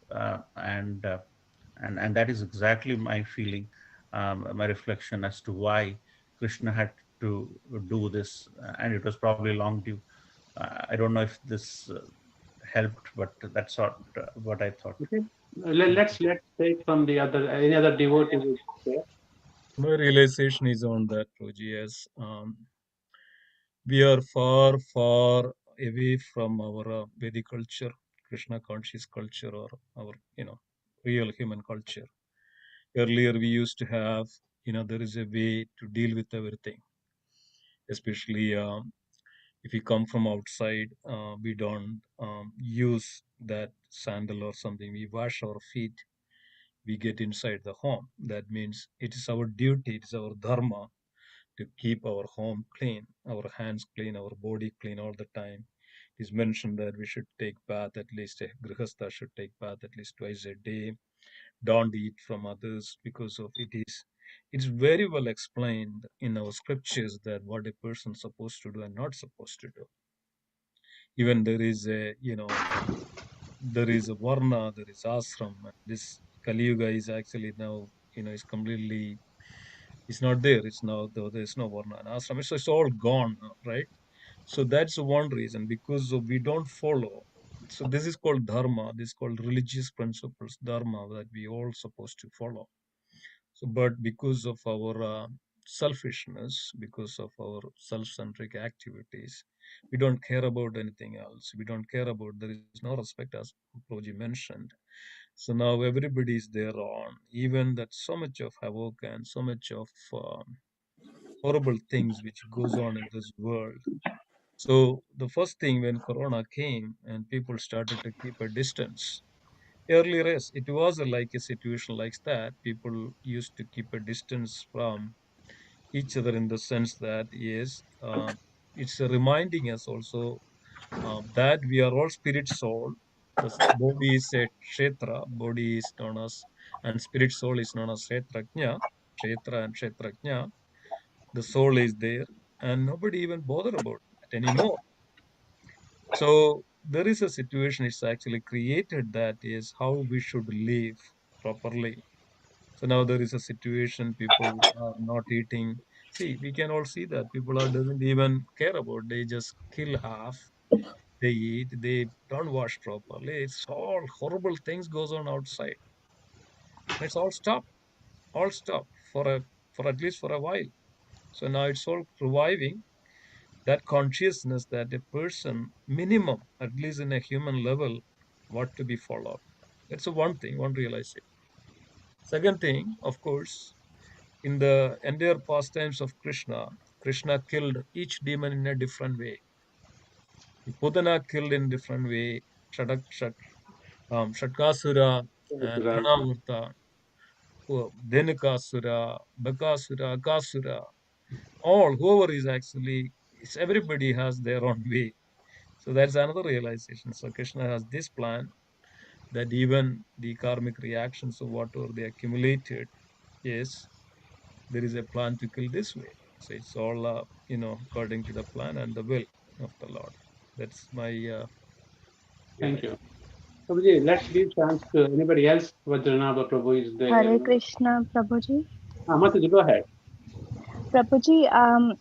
and that is exactly my feeling, my reflection as to why Krishna had to do this, and it was probably long due. I don't know if this helped, but that's what I thought. Okay. Let's take from the other, any other devotee who is there. My realization is on that, Prabhuji. Yes, we are far, far away from our Vedic culture, Krishna conscious culture, or our, real human culture. Earlier, we used to have, there is a way to deal with everything, especially if we come from outside, we don't use that sandal or something. We wash our feet, we get inside the home. That means it is our duty, it is our dharma to keep our home clean, our hands clean, our body clean all the time. It is mentioned that we should take bath at least, a grihastha should take bath at least twice a day. Don't eat from others, because of it's very well explained in our scriptures that what a person is supposed to do and not supposed to do. Even there is a, there is a varna, there is ashram. This Kali Yuga is actually now, is completely, it's not there. It's now, though there's no varna and ashram. So it's all gone now, right? So that's one reason, because we don't follow. So this is called dharma. This is called religious principles, dharma, that we all supposed to follow. So, but because of our selfishness, because of our self-centric activities, we don't care about anything else. We don't care about, there is no respect, as Prabhuji mentioned. So now everybody is there on, even that so much of havoc and so much of horrible things which goes on in this world. So the first thing when Corona came and people started to keep a distance, earlier, yes, it was like a situation like that. People used to keep a distance from each other in the sense that, yes, it's reminding us also that we are all spirit soul. The body is a kshetra, body is known as, and spirit soul is known as kshetrajna, kshetra and kshetrajna. The soul is there, and nobody even bother about that anymore. So there is a situation, it's actually created, that is how we should live properly. So now there is a situation, people are not eating. See, we can all see that people are doesn't even care about. They just kill half. They eat. They don't wash properly. It's all horrible things goes on outside. It's all stop. All stop for at least for a while. So now it's all reviving that consciousness that a person minimum, at least in a human level, what to be followed. That's a one thing, one realization. Second thing, of course, in the entire pastimes of Krishna, Krishna killed each demon in a different way. Putana killed in different way. Shatkasura and Ranavurta, Dhenukasura, Bakasura, Akasura, all whoever is actually, everybody has their own way. So that's another realization. So Krishna has this plan that even the karmic reactions of whatever they accumulated, yes, there is a plan to kill this way. So it's all, according to the plan and the will of the Lord. That's my Thank you. Prabhuji, let's give chance to anybody else. Vajranabha Prabhu is there. Hare Krishna, Prabhuji. Mataji, go ahead. Prabhuji,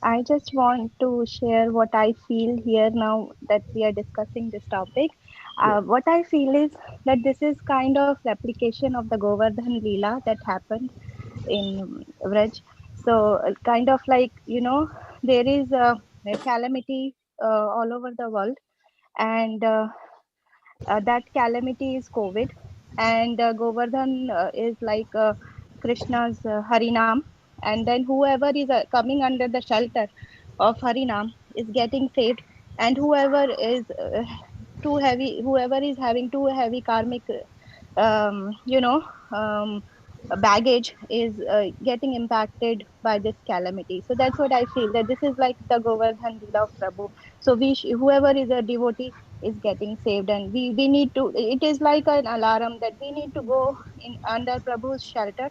I just want to share what I feel here now that we are discussing this topic. What I feel is that this is kind of replication of the Govardhan Leela that happened in Vraj. So, kind of like, there is a calamity all over the world, and that calamity is COVID, and Govardhan is like Krishna's Harinam, and then whoever is coming under the shelter of Harinam is getting saved, and whoever is too heavy, whoever is having too heavy karmic, um, you know, um, baggage is getting impacted by this calamity. So that's what I feel, that this is like the Govardhan Leela of Prabhu. So whoever is a devotee is getting saved, and we need to, it is like an alarm that we need to go in under Prabhu's shelter,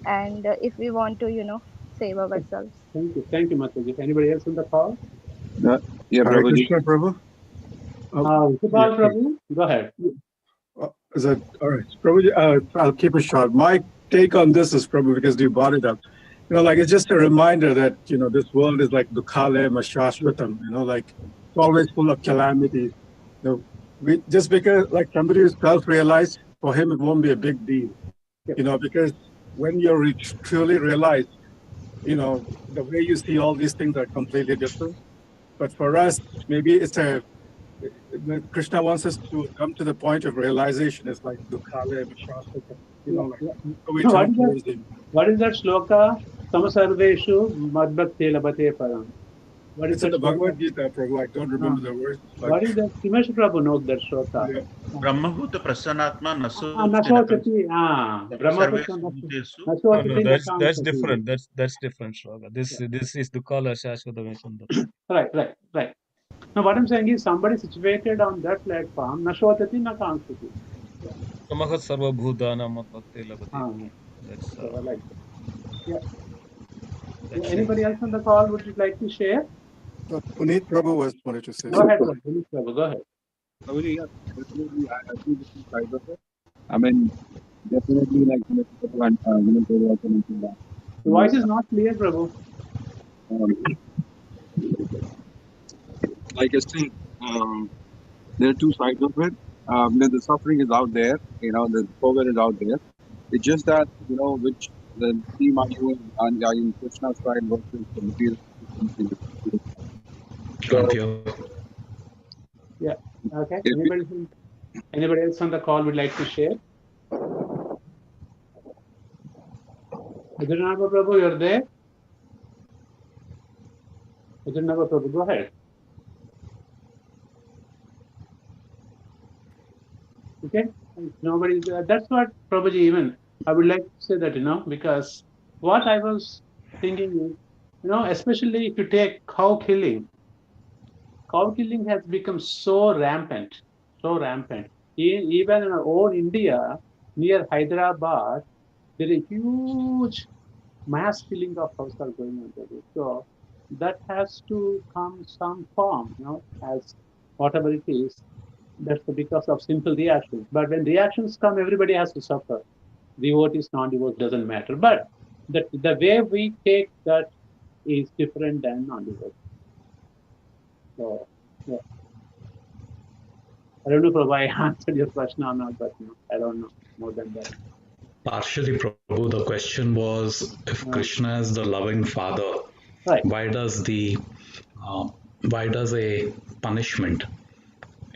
and if we want to save ourselves. Thank you, Mataji. Anybody else on the call? Yeah, Hare Prabhuji. Krishna, Prabhu. Subal Prabhu, go ahead. Is that all right? Prabhu, I'll keep it short. My take on this is, Prabhu, because you brought it up. Like it's just a reminder that, this world is like Dukkale Mashashvatam, like it's always full of calamities. We just because like somebody who's self-realized, for him it won't be a big deal. Because when you truly realize, the way you see all these things are completely different. But for us, maybe it's Krishna wants us to come to the point of realization. It's like Dukkale Vishwasaka, What is that shloka? Samasarveshu madbhakti labhate param. What is It's that in the shloka? Bhagavad Gita, Prabhu. I don't remember the words. What is that? Himesh Prabhu knows that shloka. Yeah. Brahmabhuta prasanatma Nasotati. Brahmabhuta No, that's different. That's different shloka. This is Dukala Shashvata Vishwandara. Right. Now, what I'm saying is somebody situated on that platform, Nashotati, Nakansati. Samahat Sarva Bhutana Bhakti Labhati. That's like that. Yeah. Anybody else on the call would you like to share? Puneet Prabhu wanted to say Go ahead, Puneet Prabhu, go ahead. Prabhuji, yeah, definitely, I see different sides of it. I mean, definitely, like, Prabhu also mentioned that. The voice is not clear, Prabhu. Like I think, there are two sides of it. The suffering is out there, the COVID is out there. It's just that, which the theme are you in Krishna's side versus the material. Can't hear. Yeah. Okay. Anybody else on the call would like to share? Vajranabha Prabhu, you're there? Vajranabha Prabhu, go ahead. Okay. Nobody. That's what Prabhuji even. I would like to say that because what I was thinking is, especially if you take cow killing has become so rampant. Even in our own India, near Hyderabad, there is a huge mass killing of cows are going on there. So that has to come some form, as whatever it is. That's because of simple reactions. But when reactions come, everybody has to suffer. devotees, non-devotees, doesn't matter. But the way we take that is different than non-devotees. So, yeah. I don't know if I answered your question or not, but no, I don't know more than that. Partially, Prabhu, the question was if Krishna is the loving father, Right. why does a punishment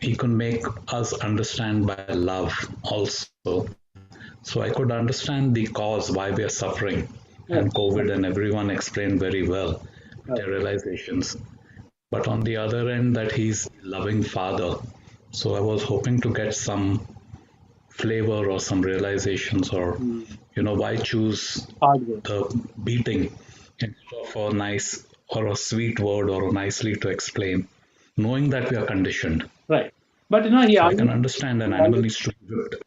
he could make us understand by love also? So I could understand the cause why we are suffering, and COVID and everyone explained very well their realizations. But on the other end, that he's loving father. So I was hoping to get some flavor or some realizations, or why choose the beating instead of a nice or a sweet word or nicely to explain, knowing that we are conditioned. Right. But he so I can understand an animal needs to be whipped.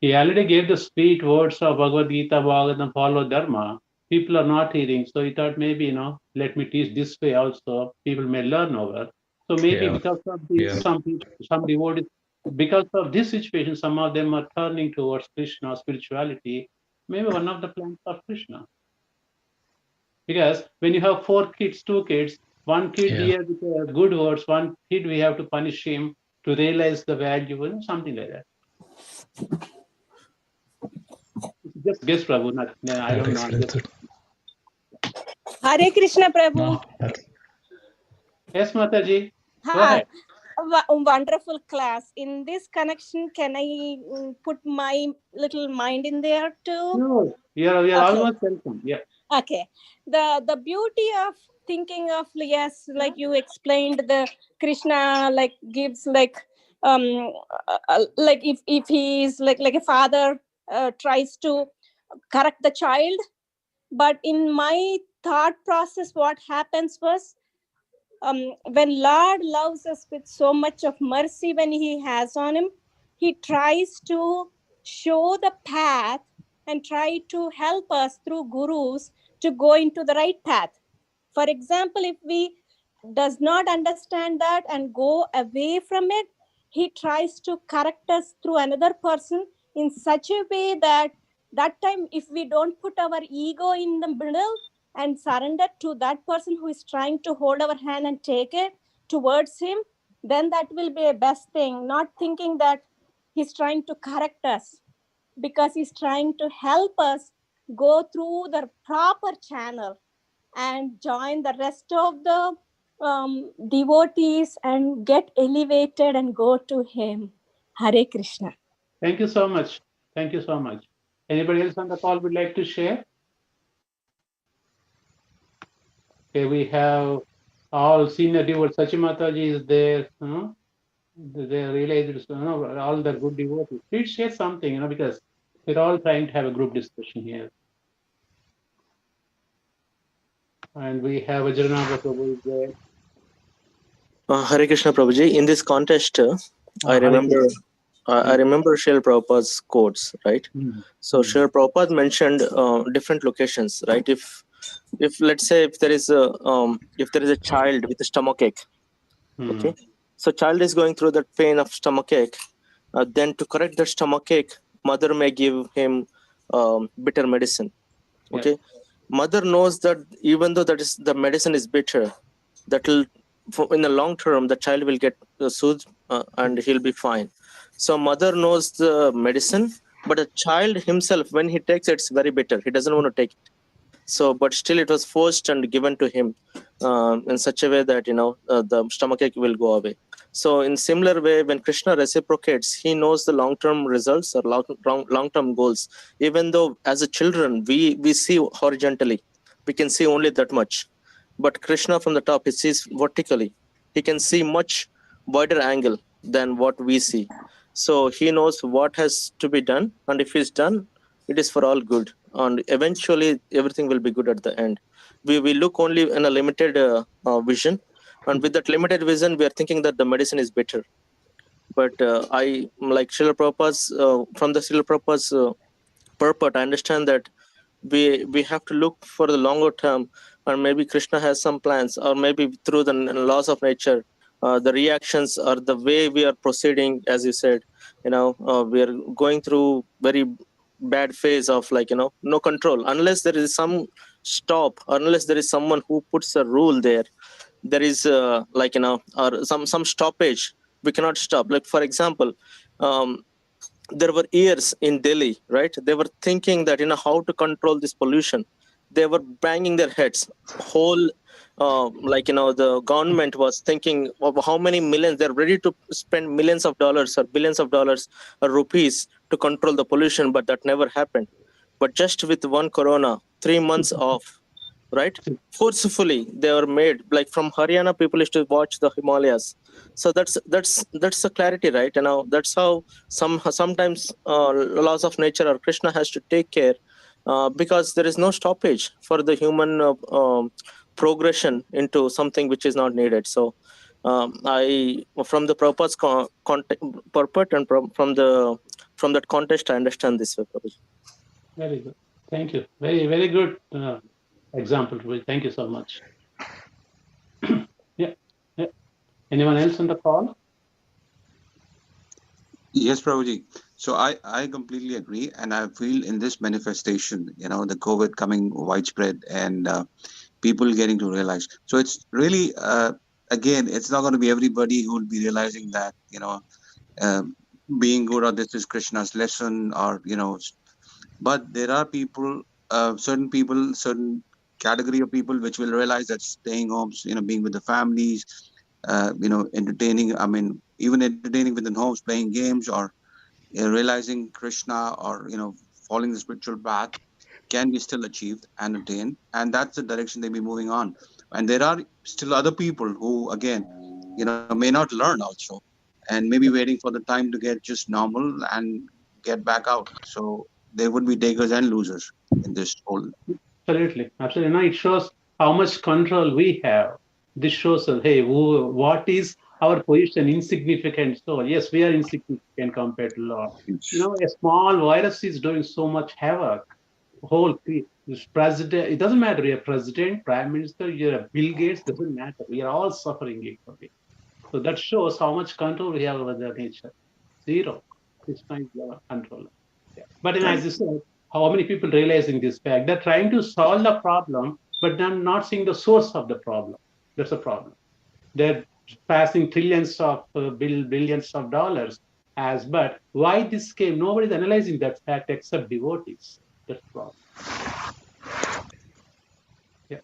He already gave the sweet words of Bhagavad Gita, Bhagavatam, follow Dharma. People are not hearing, so he thought maybe, let me teach this way also. People may learn over. So maybe because of this, some devotees, because of this situation, some of them are turning towards Krishna, spirituality. Maybe one of the plans of Krishna. Because when you have 4 kids, 2 kids, one kid here with good words, one kid we have to punish him to realize the value, something like that. Just guess, Prabhu. I don't know. Hare Krishna, Prabhu. No, yes, Mataji. Go ahead. Wonderful class. In this connection, can I put my little mind in there too? No, you're almost welcome. Yeah. Okay. The beauty of thinking of, yes, like you explained, the Krishna like gives like if he is like a father tries to correct the child, but in my thought process, what happens was when Lord loves us with so much of mercy when he has on him, he tries to show the path and try to help us through gurus to go into the right path. For example, if we does not understand that and go away from it, he tries to correct us through another person in such a way that time, if we don't put our ego in the middle and surrender to that person who is trying to hold our hand and take it towards him, then that will be a best thing. Not thinking that he's trying to correct us, because he's trying to help us go through the proper channel and join the rest of the devotees and get elevated and go to him. Hare Krishna. Thank you so much. Thank you so much. Anybody else on the call would like to share? Okay, we have all senior devotees. Sachimataji is there. They realize all the good devotees. Please share something, because we're all trying to have a group discussion here. And we have Vajranabha Prabhu there. Hare Krishna Prabhuji. In this contest, I remember Srila Prabhupada's quotes, right? So Srila Prabhupada mentioned different locations, right? If let's say if there is a child with a stomachache, okay, so child is going through that pain of stomachache, then to correct the stomachache, mother may give him bitter medicine, okay. Mother knows that even though the medicine is bitter, that will in the long term the child will get soothed and he'll be fine. So mother knows the medicine, but the child himself, when he takes it, it's very bitter. He doesn't want to take it. So, but still it was forced and given to him in such a way that the stomachache will go away. So in similar way, when Krishna reciprocates, he knows the long-term results or long-term goals. Even though as a children we see horizontally, we can see only that much. But Krishna from the top, he sees vertically. He can see much wider angle than what we see. So he knows what has to be done, and if it's done, it is for all good. And eventually, everything will be good at the end. We look only in a limited vision, and with that limited vision, we are thinking that the medicine is better. But I like Srila Prabhupada's from the Srila Prabhupada's purport, I understand that we have to look for the longer term, or maybe Krishna has some plans, or maybe through the laws of nature, the reactions or the way we are proceeding, as you said, we are going through very bad phase of no control. Unless there is some stop, unless there is someone who puts a rule there, there is or some stoppage. We cannot stop. Like for example, there were years in Delhi, right? They were thinking that how to control this pollution. They were banging their heads. Whole the government was thinking of how many millions they're ready to spend, millions of dollars or billions of dollars or rupees to control the pollution, but that never happened. But just with one corona, 3 months off, right? Forcefully they were made. Like from Haryana, people used to watch the Himalayas. So that's the clarity, right? That's how sometimes laws of nature or Krishna has to take care, because there is no stoppage for the human progression into something which is not needed. So I, from the Prabhupada's purport and from that context, I understand this way, Prabhuji. Very good. Thank you. Very, very good example. Thank you so much. Yeah. Anyone else on the call? Yes, Prabhuji. So I completely agree, and I feel in this manifestation, the COVID coming widespread and people getting to realize. So it's really, again, it's not going to be everybody who will be realizing that, being good or this is Krishna's lesson, or but there are people, certain category of people which will realize that staying homes, being with the families, entertaining. I mean, even entertaining within homes, playing games, or realizing Krishna, or following the spiritual path can be still achieved and attained, and that's the direction they be moving on. And there are still other people who, again, may not learn also, and maybe waiting for the time to get just normal and get back out. So there would be takers and losers in this whole. Absolutely. No, it shows how much control we have. This shows us, hey, what is our position? Insignificant. So yes, we are insignificant compared to Lord. A small virus is doing so much havoc. Whole president, it doesn't matter. You're a president, prime minister, you're a Bill Gates, doesn't matter. We are all suffering equally. So that shows how much control we have over the nature. Zero. This kind of control. Yeah. But as you said, how many people realizing this fact? They're trying to solve the problem, but they're not seeing the source of the problem. That's a problem. They're passing trillions of billions of dollars but why this came? Nobody's analyzing that fact except devotees. That's the problem. Yeah.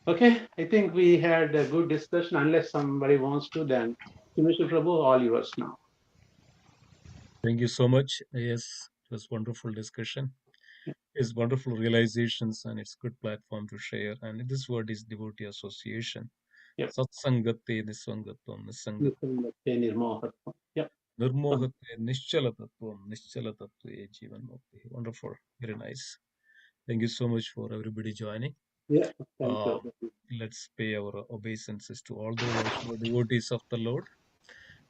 Okay, I think we had a good discussion. Unless somebody wants to, then Mr. Prabhu, all yours now. Thank you so much. Yes, it was wonderful discussion. It's wonderful realizations, and it's good platform to share. And this word is devotee association. Satsangate nisvangatvam nirmohatvam. Nirmohate nischalatatvam nischalatatve jivan mukti. Wonderful, very nice. Thank you so much for everybody joining. Yeah, thank you. Let's pay our obeisances to all the devotees of the Lord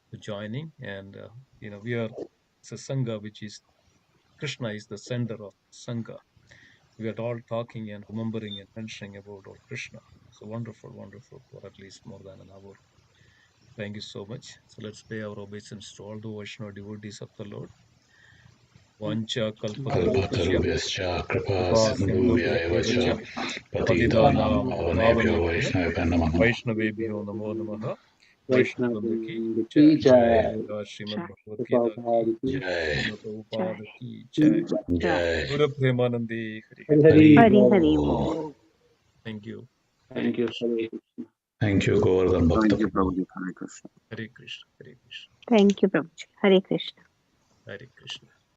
for joining. And we are, it's a sangha which is Krishna is the center of sangha. We are all talking and remembering and mentioning about our Krishna. So wonderful, wonderful for at least more than an hour. Thank you so much. So let's pay our obeisance to all the Vaishnava devotees of the Lord. Vancha kalpatarubhyascha kripa sindhubhya patitanam pavanebhyo Vaishnavebhyo namo namaha. Vaishnava ki jai. Srimad Bhagavad Gita ki jai. Prabhupada ki jai. Guru Premanandi Hari. Hari. Thank you. Thank you. Thank you, Govardhan Bhakta. Thank you, Prabhuji. Hare Krishna. Hare Krishna. Hare Krishna. Thank you, Prabhuji. Hare Krishna. Hare Krishna.